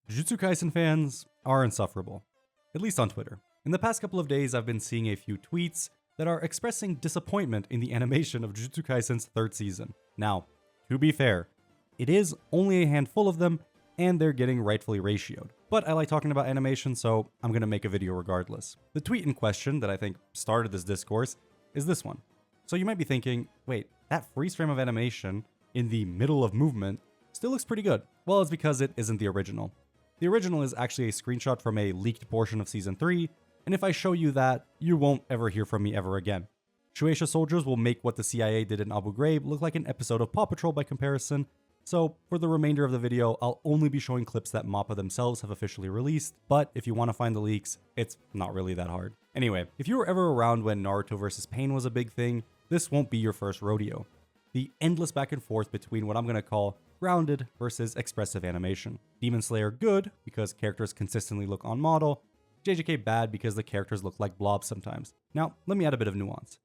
Jujutsu Kaisen fans are insufferable, at least on Twitter. In the past couple of days, I've been seeing a few tweets that are expressing disappointment in the animation of Jujutsu Kaisen's third season. Now, to be fair, it is only a handful of them, and they're getting rightfully ratioed. But I like talking about animation, so I'm gonna make a video regardless. The tweet in question that I think started this discourse is this one. So you might be thinking, wait, that freeze frame of animation in the middle of movement still looks pretty good. Well, it's because it isn't the original. The original is actually a screenshot from a leaked portion of Season 3, and if I show you that, you won't ever hear from me ever again. Shueisha soldiers will make what the CIA did in Abu Ghraib look like an episode of Paw Patrol by comparison, so for the remainder of the video, I'll only be showing clips that MAPPA themselves have officially released, but if you want to find the leaks, it's not really that hard. Anyway, if you were ever around when Naruto vs. Pain was a big thing, this won't be your first rodeo. The endless back and forth between what I'm going to call grounded versus expressive animation. Demon Slayer good, because characters consistently look on model. JJK bad, because the characters look like blobs sometimes. Now, let me add a bit of nuance.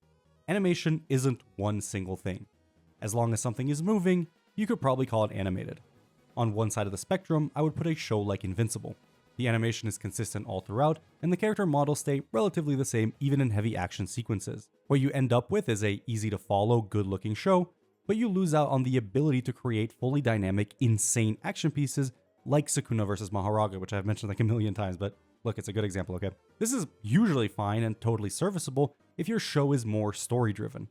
Animation isn't one single thing. As long as something is moving, you could probably call it animated. On one side of the spectrum, I would put a show like Invincible. The animation is consistent all throughout, and the character models stay relatively the same even in heavy action sequences. What you end up with is a easy to follow, good looking show, but you lose out on the ability to create fully dynamic, insane action pieces like Sukuna vs. Maharaga, which I've mentioned like a million times, but look, it's a good example, okay? This is usually fine and totally serviceable if your show is more story-driven.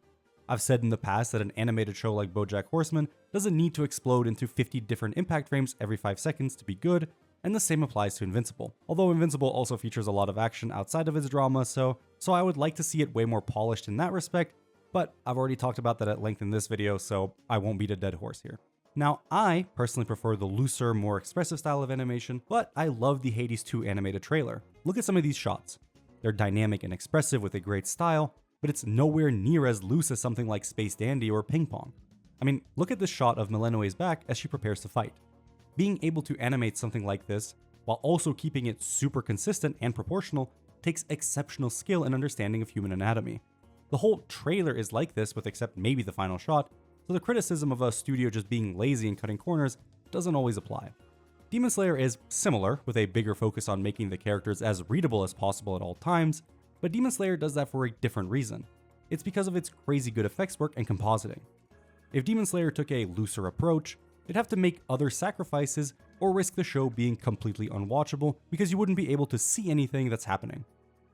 I've said in the past that an animated show like BoJack Horseman doesn't need to explode into 50 different impact frames every 5 seconds to be good, and the same applies to Invincible. Although Invincible also features a lot of action outside of its drama, so I would like to see it way more polished in that respect, but I've already talked about that at length in this video, so I won't beat a dead horse here. Now, I personally prefer the looser, more expressive style of animation, but I love the Hades 2 animated trailer. Look at some of these shots. They're dynamic and expressive with a great style, but it's nowhere near as loose as something like Space Dandy or Ping Pong. I mean, look at this shot of Milenoe's back as she prepares to fight. Being able to animate something like this, while also keeping it super consistent and proportional, takes exceptional skill and understanding of human anatomy. The whole trailer is like this, with except maybe the final shot, so the criticism of a studio just being lazy and cutting corners doesn't always apply. Demon Slayer is similar, with a bigger focus on making the characters as readable as possible at all times, but Demon Slayer does that for a different reason. It's because of its crazy good effects work and compositing. If Demon Slayer took a looser approach, it'd have to make other sacrifices or risk the show being completely unwatchable because you wouldn't be able to see anything that's happening.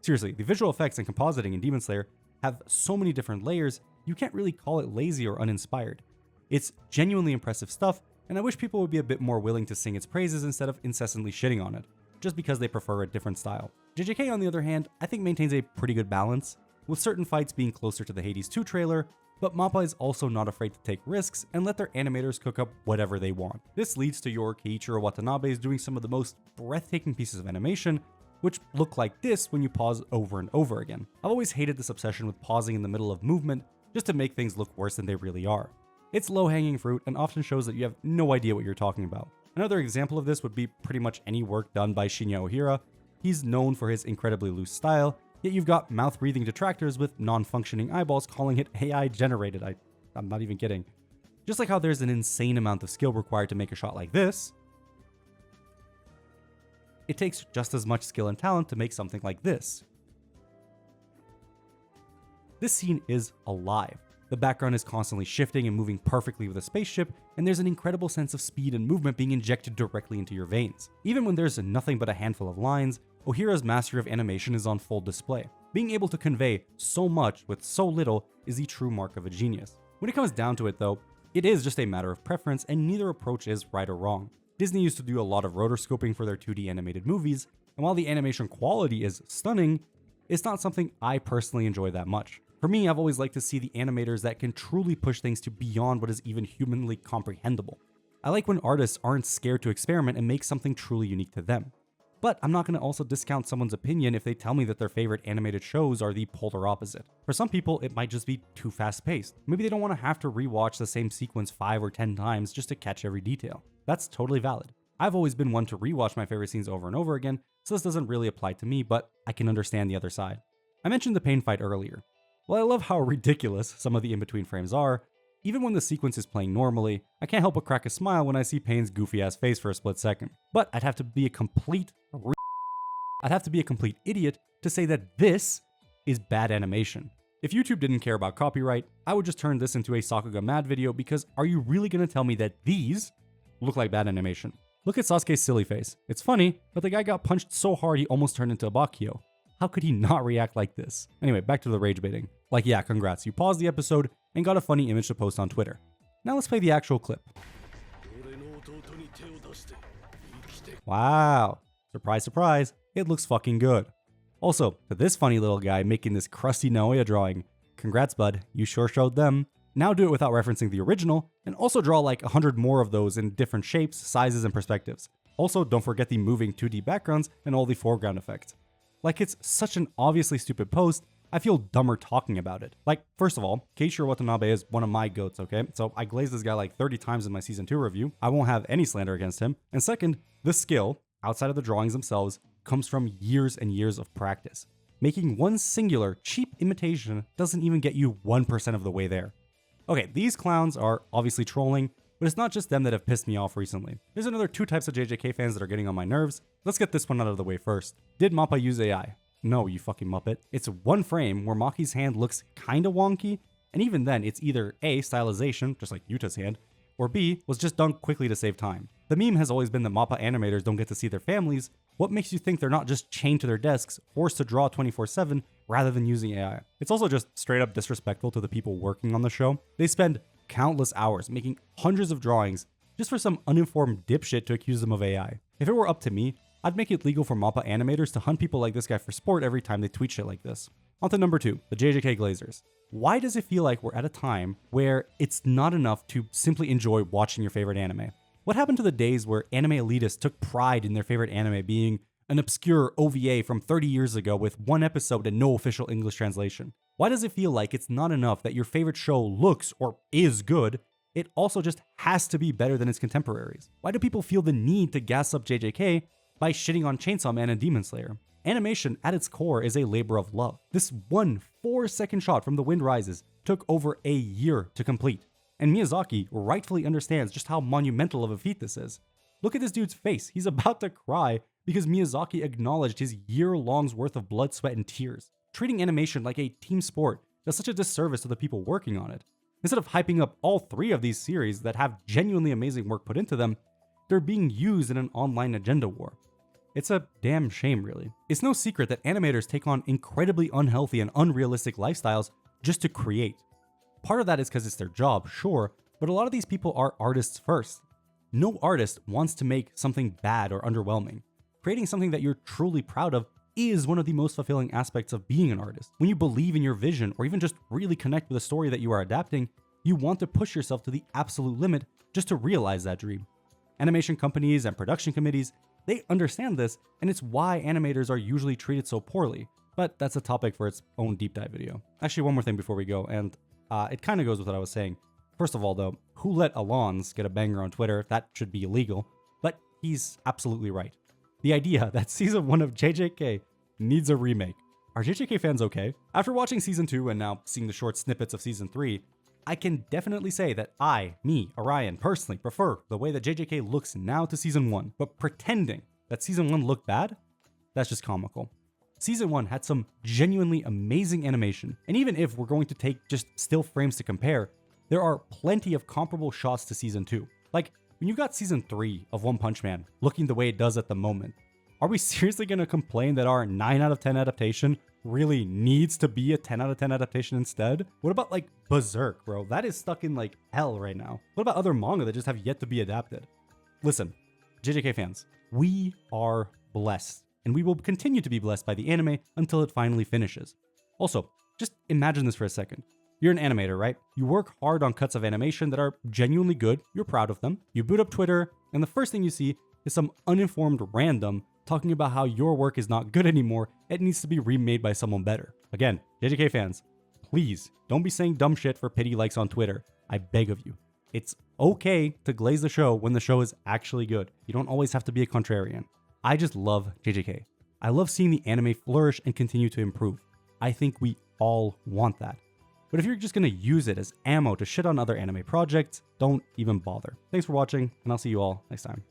Seriously, the visual effects and compositing in Demon Slayer have so many different layers, you can't really call it lazy or uninspired. It's genuinely impressive stuff, and I wish people would be a bit more willing to sing its praises instead of incessantly shitting on it, just because they prefer a different style. JJK, on the other hand, I think maintains a pretty good balance, with certain fights being closer to the Hades 2 trailer, but MAPPA is also not afraid to take risks and let their animators cook up whatever they want. This leads to your Keiichiro Watanabe's doing some of the most breathtaking pieces of animation, which look like this when you pause over and over again. I've always hated this obsession with pausing in the middle of movement just to make things look worse than they really are. It's low-hanging fruit and often shows that you have no idea what you're talking about. Another example of this would be pretty much any work done by Shinya Ohira. He's known for his incredibly loose style, yet you've got mouth-breathing detractors with non-functioning eyeballs calling it AI generated. I'm not even kidding. Just like how there's an insane amount of skill required to make a shot like this, it takes just as much skill and talent to make something like this. This scene is alive. The background is constantly shifting and moving perfectly with a spaceship, and there's an incredible sense of speed and movement being injected directly into your veins. Even when there's nothing but a handful of lines, Ohira's mastery of animation is on full display. Being able to convey so much with so little is the true mark of a genius. When it comes down to it though, it is just a matter of preference, and neither approach is right or wrong. Disney used to do a lot of rotoscoping for their 2D animated movies, and while the animation quality is stunning, it's not something I personally enjoy that much. For me, I've always liked to see the animators that can truly push things to beyond what is even humanly comprehensible. I like when artists aren't scared to experiment and make something truly unique to them. But I'm not going to also discount someone's opinion if they tell me that their favorite animated shows are the polar opposite. For some people, it might just be too fast-paced. Maybe they don't want to have to rewatch the same sequence 5 or 10 times just to catch every detail. That's totally valid. I've always been one to rewatch my favorite scenes over and over again, so this doesn't really apply to me, but I can understand the other side. I mentioned the pain fight earlier. While I love how ridiculous some of the in-between frames are, Even when the sequence is playing normally, I can't help but crack a smile when I see Pain's goofy ass face for a split second. But I'd have to be a complete idiot to say that this is bad animation. If YouTube didn't care about copyright, I would just turn this into a Sakuga Mad video, because are you really gonna tell me that these look like bad animation? Look at Sasuke's silly face. It's funny, but the guy got punched so hard he almost turned into a Bakio. How could he not react like this? Anyway, back to the rage baiting. Like, yeah, congrats, you paused the episode and got a funny image to post on Twitter. Now let's play the actual clip. Wow, surprise, surprise, it looks fucking good. Also, to this funny little guy making this crusty Naoya drawing, congrats bud, you sure showed them. Now do it without referencing the original, and also draw like 100 more of those in different shapes, sizes, and perspectives. Also, don't forget the moving 2D backgrounds and all the foreground effects. Like, it's such an obviously stupid post, I feel dumber talking about it. Like, first of all, Keishiro Watanabe is one of my goats, okay? So I glazed this guy like 30 times in my Season 2 review. I won't have any slander against him. And second, the skill, outside of the drawings themselves, comes from years and years of practice. Making one singular, cheap imitation doesn't even get you 1% of the way there. Okay, these clowns are obviously trolling, but it's not just them that have pissed me off recently. There's another two types of JJK fans that are getting on my nerves. Let's get this one out of the way first. Did Mappa use AI? No, you fucking muppet. It's one frame where Maki's hand looks kinda wonky, and even then it's either A, stylization, just like Yuta's hand, or B, was just done quickly to save time. The meme has always been that Mappa animators don't get to see their families. What makes you think they're not just chained to their desks, forced to draw 24/7, rather than using AI? It's also just straight up disrespectful to the people working on the show. They spend countless hours making hundreds of drawings just for some uninformed dipshit to accuse them of AI. If it were up to me, I'd make it legal for Mappa animators to hunt people like this guy for sport every time they tweet shit like this. On to number 2, the JJK Glazers. Why does it feel like we're at a time where it's not enough to simply enjoy watching your favorite anime? What happened to the days where anime elitists took pride in their favorite anime being an obscure OVA from 30 years ago with one episode and no official English translation? Why does it feel like it's not enough that your favorite show looks or is good, it also just has to be better than its contemporaries? Why do people feel the need to gas up JJK by shitting on Chainsaw Man and Demon Slayer? Animation at its core is a labor of love. This one 4-second shot from The Wind Rises took over a year to complete, and Miyazaki rightfully understands just how monumental of a feat this is. Look at this dude's face, he's about to cry because Miyazaki acknowledged his year-long's worth of blood, sweat, and tears. Treating animation like a team sport does such a disservice to the people working on it. Instead of hyping up all 3 of these series that have genuinely amazing work put into them, they're being used in an online agenda war. It's a damn shame, really. It's no secret that animators take on incredibly unhealthy and unrealistic lifestyles just to create. Part of that is because it's their job, sure, but a lot of these people are artists first. No artist wants to make something bad or underwhelming. Creating something that you're truly proud of is one of the most fulfilling aspects of being an artist. When you believe in your vision or even just really connect with the story that you are adapting, you want to push yourself to the absolute limit just to realize that dream. Animation companies and production committees, they understand this, and it's why animators are usually treated so poorly. But that's a topic for its own deep dive video. Actually, one more thing before we go, and it kind of goes with what I was saying. First of all, though, who let Alons get a banger on Twitter? That should be illegal. But he's absolutely right. The idea that Season 1 of JJK needs a remake. Are JJK fans okay? After watching Season 2 and now seeing the short snippets of Season 3, I can definitely say that Orion, personally prefer the way that JJK looks now to Season 1, but pretending that Season 1 looked bad? That's just comical. Season 1 had some genuinely amazing animation, and even if we're going to take just still frames to compare, there are plenty of comparable shots to Season 2. Like, when you got Season 3 of One Punch Man looking the way it does at the moment, are we seriously going to complain that our 9 out of 10 adaptation really needs to be a 10 out of 10 adaptation instead? What about like Berserk, bro? That is stuck in like hell right now. What about other manga that just have yet to be adapted? Listen, JJK fans, we are blessed, and we will continue to be blessed by the anime until it finally finishes. Also, just imagine this for a second. You're an animator, right? You work hard on cuts of animation that are genuinely good, you're proud of them, you boot up Twitter, and the first thing you see is some uninformed random talking about how your work is not good anymore, it needs to be remade by someone better. Again, JJK fans, please don't be saying dumb shit for pity likes on Twitter. I beg of you. It's okay to glaze the show when the show is actually good. You don't always have to be a contrarian. I just love JJK. I love seeing the anime flourish and continue to improve. I think we all want that. But if you're just gonna use it as ammo to shit on other anime projects, don't even bother. Thanks for watching, and I'll see you all next time.